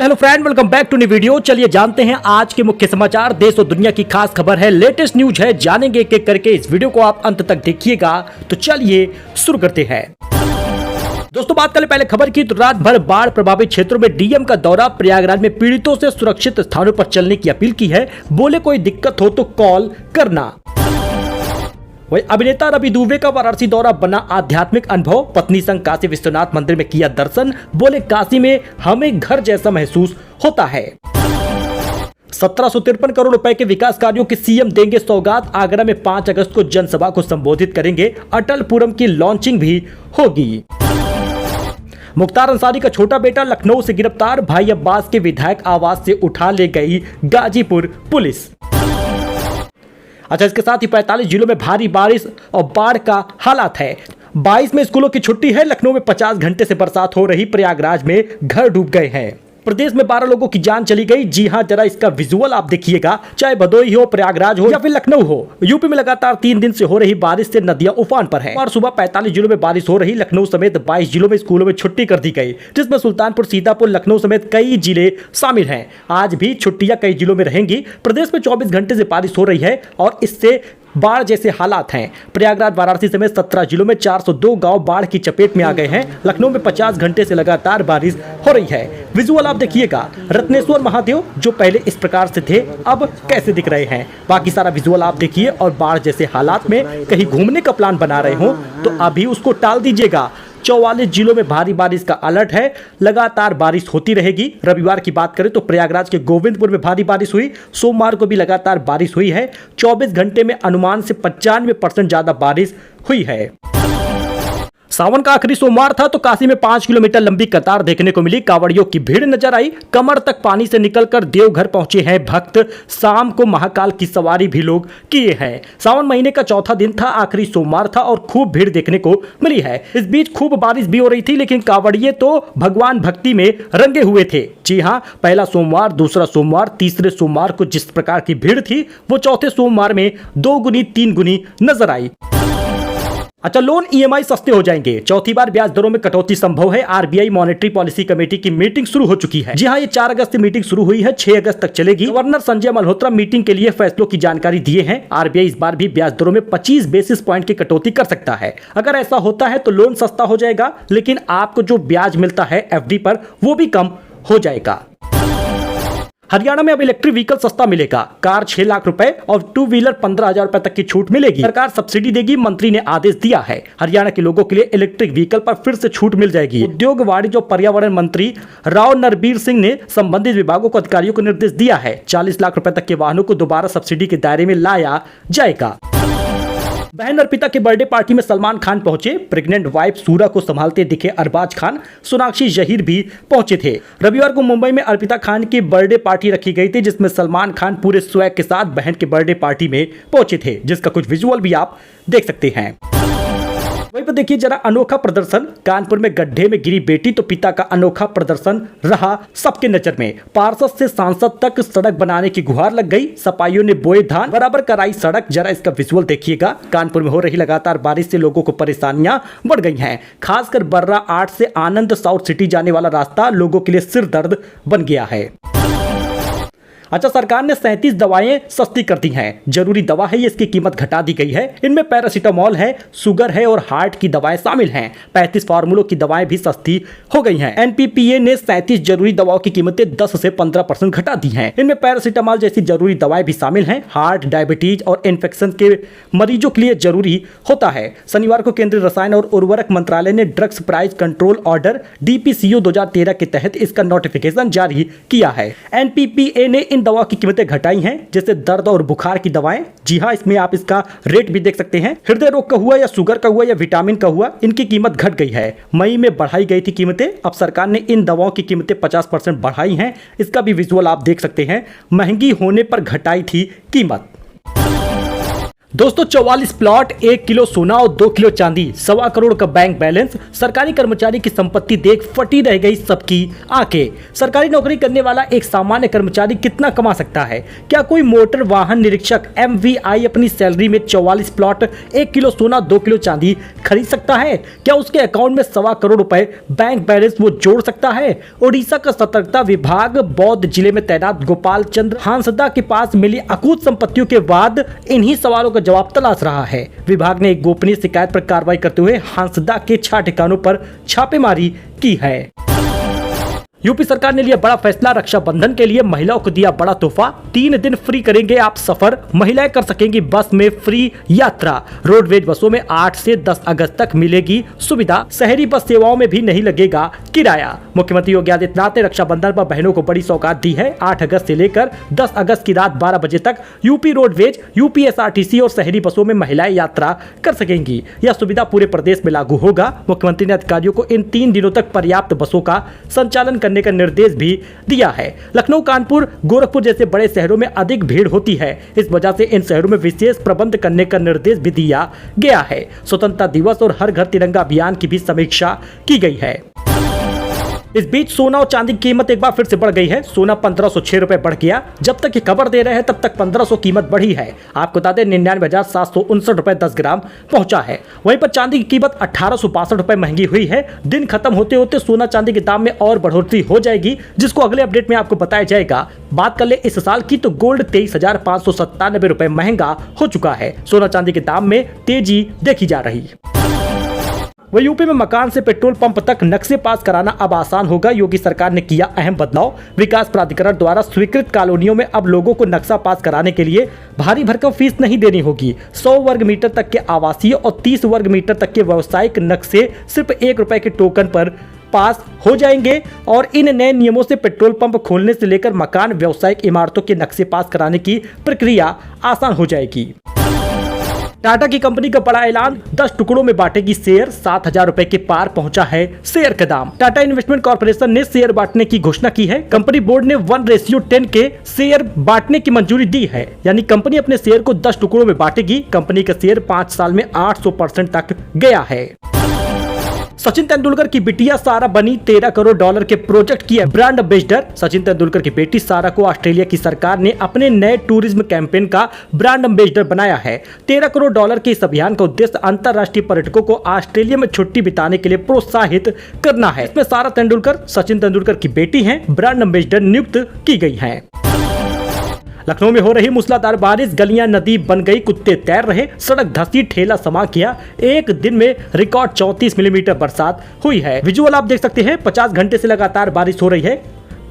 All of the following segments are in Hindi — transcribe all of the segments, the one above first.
Hello friend, welcome back to new video. चलिए जानते हैं आज के मुख्य समाचार। देश और दुनिया की खास खबर है, लेटेस्ट न्यूज है, जानेंगे एक एक करके। इस वीडियो को आप अंत तक देखिएगा। तो चलिए शुरू करते हैं। दोस्तों बात करें पहले खबर की, तो रात भर बाढ़ प्रभावित क्षेत्रों में डीएम का दौरा। प्रयागराज में पीड़ितों से सुरक्षित स्थानों पर चलने की अपील की है। बोले कोई दिक्कत हो तो कॉल करना। वही अभिनेता रवि दुबे का वाराणसी दौरा बना आध्यात्मिक अनुभव। पत्नी संग काशी विश्वनाथ मंदिर में किया दर्शन। बोले काशी में हमें घर जैसा महसूस होता है। 1753 करोड़ रुपए के विकास कार्यों की सीएम देंगे सौगात। आगरा में 5 अगस्त को जनसभा को संबोधित करेंगे। अटलपुरम की लॉन्चिंग भी होगी। मुख्तार अंसारी का छोटा बेटा लखनऊ से गिरफ्तार। भाई अब्बास के विधायक आवास से उठा ले गई गाजीपुर पुलिस। अच्छा, इसके साथ ही 45 जिलों में भारी बारिश और बाढ़ का हालात है। 22 में स्कूलों की छुट्टी है। लखनऊ में 50 घंटे से बरसात हो रही। प्रयागराज में घर डूब गए हैं। प्रदेश में 12 लोगों की जान चली गई। जी हां, जरा इसका विजुअल आप देखिएगा। चाहे भदोही हो, प्रयागराज हो या फिर लखनऊ हो, यूपी में लगातार 3 दिन से हो रही बारिश से नदियां उफान पर हैं। और सुबह 45 जिलों में बारिश हो रही। लखनऊ समेत 22 जिलों में स्कूलों में छुट्टी कर दी गई, जिसमें सुल्तानपुर, सीतापुर, लखनऊ समेत कई जिले शामिल हैं। आज भी छुट्टियां कई जिलों में रहेंगी। प्रदेश में 24 घंटे से बारिश हो रही है और इससे बाढ़ जैसे हालात हैं। प्रयागराज, वाराणसी समेत 17 जिलों में 402 गांव बाढ़ की चपेट में आ गए हैं। लखनऊ में 50 घंटे से लगातार बारिश हो रही है। विजुअल आप देखिएगा। रत्नेश्वर महादेव जो पहले इस प्रकार से थे, अब कैसे दिख रहे हैं। बाकी सारा विजुअल आप देखिए। और बाढ़ जैसे हालात में कहीं घूमने का प्लान बना रहे हो तो अभी उसको टाल दीजिएगा। 44 जिलों में भारी बारिश का अलर्ट है। लगातार बारिश होती रहेगी। रविवार की बात करें तो प्रयागराज के गोविंदपुर में भारी बारिश हुई। सोमवार को भी लगातार बारिश हुई है। 24 घंटे में अनुमान से 95% ज्यादा बारिश हुई है। सावन का आखिरी सोमवार था तो काशी में 5 किलोमीटर लंबी कतार देखने को मिली। कांवड़ियों की भीड़ नजर आई। कमर तक पानी से निकलकर देवघर पहुंचे हैं भक्त। शाम को महाकाल की सवारी भी लोग किए हैं। सावन महीने का चौथा दिन था, आखिरी सोमवार था और खूब भीड़ देखने को मिली है। इस बीच खूब बारिश भी हो रही थी, लेकिन कांवड़िये तो भगवान भक्ति में रंगे हुए थे। जी हाँ, पहला सोमवार, दूसरा सोमवार, तीसरे सोमवार को जिस प्रकार की भीड़ थी वो चौथे सोमवार में 2 गुनी 3 गुनी नजर आई। अच्छा, लोन ईएमआई सस्ते हो जाएंगे। चौथी बार ब्याज दरों में कटौती संभव है। आरबीआई मॉनेटरी पॉलिसी कमेटी की मीटिंग शुरू हो चुकी है। जी हां, ये 4 अगस्त से मीटिंग शुरू हुई है, 6 अगस्त तक चलेगी। गवर्नर संजय मल्होत्रा मीटिंग के लिए फैसलों की जानकारी दिए हैं। आरबीआई इस बार भी ब्याज दरों में 25 बेसिस पॉइंट की कटौती कर सकता है। अगर ऐसा होता है तो लोन सस्ता हो जाएगा, लेकिन आपको जो ब्याज मिलता है एफडी पर वो भी कम हो जाएगा। हरियाणा में अब इलेक्ट्रिक व्हीकल सस्ता मिलेगा। कार 6 लाख रुपए और 2 व्हीलर 15,000 रुपए तक की छूट मिलेगी। सरकार सब्सिडी देगी, मंत्री ने आदेश दिया है। हरियाणा के लोगों के लिए इलेक्ट्रिक व्हीकल पर फिर से छूट मिल जाएगी। उद्योग, वाणिज्य और पर्यावरण मंत्री राव नरबीर सिंह ने संबंधित विभागों को अधिकारियों को निर्देश दिया है। 40 लाख रुपए तक के वाहनों को दोबारा सब्सिडी के दायरे में लाया जाएगा। बहन अर्पिता के बर्थडे पार्टी में सलमान खान पहुंचे। प्रेग्नेंट वाइफ सूरा को संभालते दिखे अरबाज खान। सोनाक्षी जहीर भी पहुंचे थे। रविवार को मुंबई में अर्पिता खान की बर्थडे पार्टी रखी गई थी, जिसमें सलमान खान पूरे स्वैग के साथ बहन के बर्थडे पार्टी में पहुंचे थे, जिसका कुछ विजुअल भी आप देख सकते हैं। वहीं पर देखिए जरा अनोखा प्रदर्शन। कानपुर में गड्ढे में गिरी बेटी तो पिता का अनोखा प्रदर्शन रहा सबके नजर में। पार्षद से सांसद तक सड़क बनाने की गुहार लग गई। सपाइयों ने बोए धान, बराबर कराई सड़क। जरा इसका विजुअल देखिएगा। कानपुर में हो रही लगातार बारिश से लोगों को परेशानियां बढ़ गई हैं। खासकर बर्रा 8 से आनंद साउथ सिटी जाने वाला रास्ता लोगों के लिए सिर दर्द बन गया है। अच्छा, सरकार ने 37 दवाएं सस्ती कर दी हैं। जरूरी दवा है, इसकी कीमत घटा दी गई है। इनमें पैरासीटामोल है, शुगर है और हार्ट की दवाएं शामिल हैं। 35 फार्मूलों की दवाएं भी सस्ती हो गई हैं। एनपीपीए ने 37 जरूरी दवाओं की कीमतें 10 से 15% घटा दी हैं। इनमें पैरासीटामोल जैसी जरूरी दवाएं भी शामिल हैं। हार्ट, डायबिटीज और इन्फेक्शन के मरीजों के लिए जरूरी होता है। शनिवार को केंद्रीय रसायन और उर्वरक मंत्रालय ने drugs price control order DPCO 2013 के तहत इसका नोटिफिकेशन जारी किया है। एनपीपीए ने दवा की कीमतें घटाई हैं, जैसे दर्द और बुखार की दवाएं। जी हां, इसमें आप इसका रेट भी देख सकते हैं। हृदय रोग का हुआ या शुगर का हुआ या विटामिन का हुआ, इनकी कीमत घट गई है। मई में बढ़ाई गई थी कीमतें, अब सरकार ने इन दवाओं की कीमतें 50% बढ़ाई हैं। इसका भी विजुअल आप देख सकते हैं। महंगी होने पर घटाई थी कीमत। दोस्तों 44 प्लॉट, 1 किलो सोना और 2 किलो चांदी, 1.25 करोड़ का बैंक बैलेंस, सरकारी कर्मचारी की संपत्ति देख फटी रह गई सबकी आंखें। सरकारी नौकरी करने वाला एक सामान्य कर्मचारी कितना कमा सकता है? क्या कोई मोटर वाहन निरीक्षक MVI अपनी सैलरी में 44 प्लॉट, 1 किलो सोना, 2 किलो चांदी खरीद सकता है? क्या उसके अकाउंट में 1.25 करोड़ रुपए बैंक बैलेंस वो जोड़ सकता है? ओडिशा का सतर्कता विभाग बौद्ध जिले में तैनात गोपाल चंद्र हांसदा के पास मिली अकूत संपत्तियों के बाद इन्हीं सवालों जवाब तलाश रहा है। विभाग ने एक गोपनीय शिकायत पर कार्रवाई करते हुए हांसदा के 6 ठिकानों पर छापेमारी की है। यूपी सरकार ने लिया बड़ा फैसला, रक्षाबंधन के लिए महिलाओं को दिया बड़ा तोहफा। 3 दिन फ्री करेंगे आप सफर, महिलाएं कर सकेंगी बस में फ्री यात्रा। रोडवेज बसों में 8 से 10 अगस्त तक मिलेगी सुविधा। शहरी बस सेवाओं में भी नहीं लगेगा किराया। मुख्यमंत्री योगी आदित्यनाथ ने रक्षाबंधन पर बहनों को बड़ी सौगात दी है। 8 अगस्त से लेकर 10 अगस्त की रात 12 बजे तक यूपी रोडवेज, UPSRTC और शहरी बसों में महिलाएं यात्रा कर सकेंगी। यह सुविधा पूरे प्रदेश में लागू होगा। मुख्यमंत्री ने अधिकारियों को इन 3 दिनों तक पर्याप्त बसों का संचालन करने का निर्देश भी दिया है। लखनऊ, कानपुर, गोरखपुर जैसे बड़े शहरों में अधिक भीड़ होती है। इस वजह से इन शहरों में विशेष प्रबंध करने का निर्देश भी दिया गया है। स्वतंत्रता दिवस और हर घर तिरंगा अभियान की भी समीक्षा की गई है। इस बीच सोना और चांदी की कीमत एक बार फिर से बढ़ गई है। सोना 1506 रुपए बढ़ गया। जब तक ये खबर दे रहे हैं तब तक 1500 कीमत बढ़ी है। आपको बता दें 99,759 रुपए 10 ग्राम पहुंचा है। वहीं पर चांदी की कीमत 1862 रुपए महंगी हुई है। दिन खत्म होते होते सोना चांदी के दाम में और बढ़ोतरी हो जाएगी, जिसको अगले अपडेट में आपको बताया जाएगा। बात कर ले इस साल की तो गोल्ड 23,597 रुपए महंगा हो चुका है। सोना चांदी के दाम में तेजी देखी जा रही है। वह यूपी में मकान से पेट्रोल पंप तक नक्शे पास कराना अब आसान होगा। योगी सरकार ने किया अहम बदलाव। विकास प्राधिकरण द्वारा स्वीकृत कॉलोनियों में अब लोगों को नक्शा पास कराने के लिए भारी भरकम फीस नहीं देनी होगी। 100 वर्ग मीटर तक के आवासीय और 30 वर्ग मीटर तक के व्यावसायिक नक्शे सिर्फ 1 रुपए के टोकन पर पास हो जाएंगे। और इन नए नियमों से पेट्रोल पंप खोलने से लेकर मकान, व्यावसायिक इमारतों के नक्शे पास कराने की प्रक्रिया आसान हो जाएगी। टाटा की कंपनी का बड़ा ऐलान, 10 टुकड़ों में बांटेगी शेयर। 7,000 रुपए के पार पहुंचा है शेयर का दाम। टाटा इन्वेस्टमेंट कॉर्पोरेशन ने शेयर बांटने की घोषणा की है। कंपनी बोर्ड ने 1:10 के शेयर बांटने की मंजूरी दी है। यानी कंपनी अपने शेयर को 10 टुकड़ों में बांटेगी। कंपनी का शेयर 5 साल में 800% तक गया है। सचिन तेंदुलकर की बिटिया सारा बनी $13 करोड़ के प्रोजेक्ट की ब्रांड एम्बेसडर। सचिन तेंदुलकर की बेटी सारा को ऑस्ट्रेलिया की सरकार ने अपने नए टूरिज्म कैंपेन का ब्रांड एम्बेसडर बनाया है। $13 करोड़ के इस अभियान का उद्देश्य अंतर्राष्ट्रीय पर्यटकों को ऑस्ट्रेलिया में छुट्टी बिताने के लिए प्रोत्साहित करना है। इसमें सारा तेंदुलकर, सचिन तेंदुलकर की बेटी है, ब्रांड एम्बेसडर नियुक्त की गई है। लखनऊ में हो रही मूसलाधार बारिश, गलियां नदी बन गई, कुत्ते तैर रहे, सड़क धंसी, ठेला समा किया। एक दिन में रिकॉर्ड 34 मिलीमीटर बरसात हुई है। विजुअल आप देख सकते हैं। 50 घंटे से लगातार बारिश हो रही है।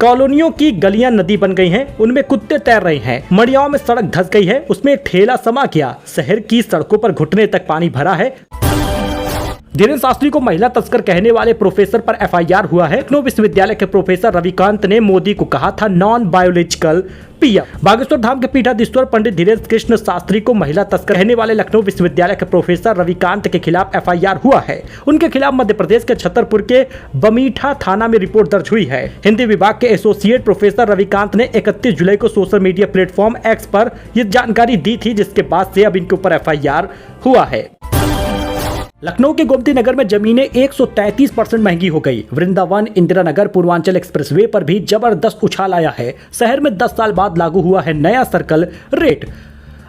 कॉलोनियों की गलियां नदी बन गई हैं, उनमें कुत्ते तैर रहे हैं। मड़ियाओं में सड़क धंस गई है, उसमें एक ठेला समा किया। शहर की सड़कों पर घुटने तक पानी भरा है। धीरेन्द्र शास्त्री को महिला तस्कर कहने वाले प्रोफेसर पर FIR हुआ है। लखनऊ विश्वविद्यालय के प्रोफेसर रविकांत ने मोदी को कहा था non biological PM। Bageshwar Dham के पीठाधीश्वर पंडित धीरेन्द्र कृष्ण शास्त्री को महिला तस्कर कहने वाले लखनऊ विश्वविद्यालय के प्रोफेसर रविकांत के खिलाफ FIR हुआ है। उनके खिलाफ मध्य प्रदेश के छतरपुर के बमीठा थाना में रिपोर्ट दर्ज हुई है। हिंदी विभाग के एसोसिएट प्रोफेसर रविकांत ने 31 जुलाई को सोशल मीडिया प्लेटफॉर्म X पर यह जानकारी दी थी, जिसके बाद से अब इनके ऊपर FIR हुआ है। लखनऊ के गोमती नगर में जमीनें 133% महंगी हो गई। वृंदावन, इंदिरा नगर, पूर्वांचल एक्सप्रेसवे पर भी जबरदस्त उछाल आया है। शहर में 10 साल बाद लागू हुआ है नया सर्कल रेट।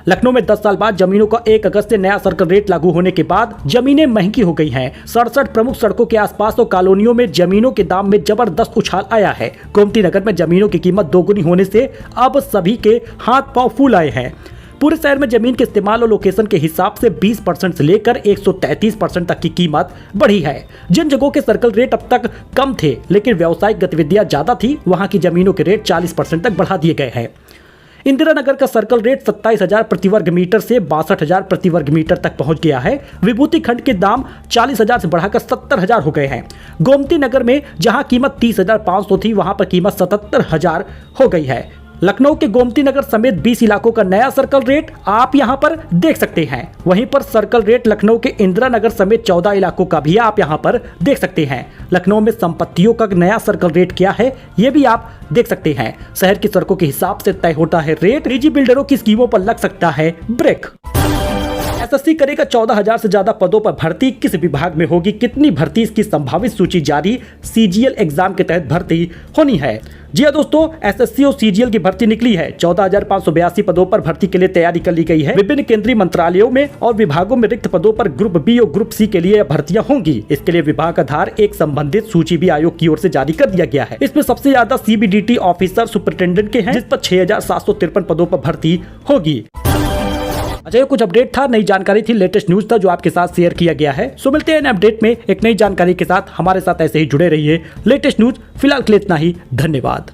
लखनऊ में 10 साल बाद जमीनों का 1 अगस्त से नया सर्कल रेट लागू होने के बाद जमीनें महंगी हो गई हैं। 67 प्रमुख सड़कों के आसपास और कॉलोनियों में जमीनों के दाम में जबरदस्त उछाल आया है। गोमती नगर में जमीनों की कीमत दोगुनी होने से अब सभी के हाथ पांव फूल आए हैं। पूरे शहर में जमीन के इस्तेमाल और लोकेशन के हिसाब से 20% से लेकर 133% तक की कीमत बढ़ी है। जिन जगहों के सर्कल रेट अब तक कम थे लेकिन व्यावसायिक गतिविधियां ज्यादा थी, वहां की जमीनों के रेट 40% तक बढ़ा दिए गए हैं। इंदिरा नगर का सर्कल रेट 27,000 प्रति वर्ग मीटर से 62,000 प्रति वर्ग मीटर तक पहुंच गया है। विभूति खंड के दाम 40,000 से बढ़ाकर 70,000 हो गए हैं। गोमती नगर में जहां कीमत 30,500 थी, वहां पर कीमत 77,000 हो गई है। लखनऊ के गोमती नगर समेत 20 इलाकों का नया सर्कल रेट आप यहां पर देख सकते हैं। वहीं पर सर्कल रेट लखनऊ के इंदिरा नगर समेत 14 इलाकों का भी आप यहां पर देख सकते हैं। लखनऊ में संपत्तियों का नया सर्कल रेट क्या है, यह भी आप देख सकते हैं। शहर की सड़कों के हिसाब से तय होता है रेट। निजी बिल्डरों की स्कीमों पर लग सकता है ब्रेक। एसएससी करेगा 14,000 से ज्यादा पदों पर भर्ती, किस विभाग में होगी, कितनी भर्ती, इसकी संभावित सूची जारी। सीजीएल एग्जाम के तहत भर्ती होनी है। जी हाँ दोस्तों, एसएससी और सीजीएल की भर्ती निकली है। 14,582 पदों पर भर्ती के लिए तैयारी कर ली गई है। विभिन्न केंद्रीय मंत्रालयों में और विभागों में रिक्त पदों पर ग्रुप बी और ग्रुप सी के लिए भर्तियां होंगी। इसके लिए विभाग आधार एक संबंधित सूची भी आयोग की ओर से जारी कर दिया गया है। इसमें सबसे ज्यादा सीबीडीटी ऑफिसर सुपरिटेंडेंट के हैं, जिस पर 6,753 पदों पर भर्ती होगी। अच्छा, ये कुछ अपडेट था, नई जानकारी थी, लेटेस्ट न्यूज था जो आपके साथ शेयर किया गया है। सो मिलते हैं अपडेट में एक नई जानकारी के साथ। हमारे साथ ऐसे ही जुड़े रहिए। लेटेस्ट न्यूज फिलहाल के लिए इतना ही। धन्यवाद।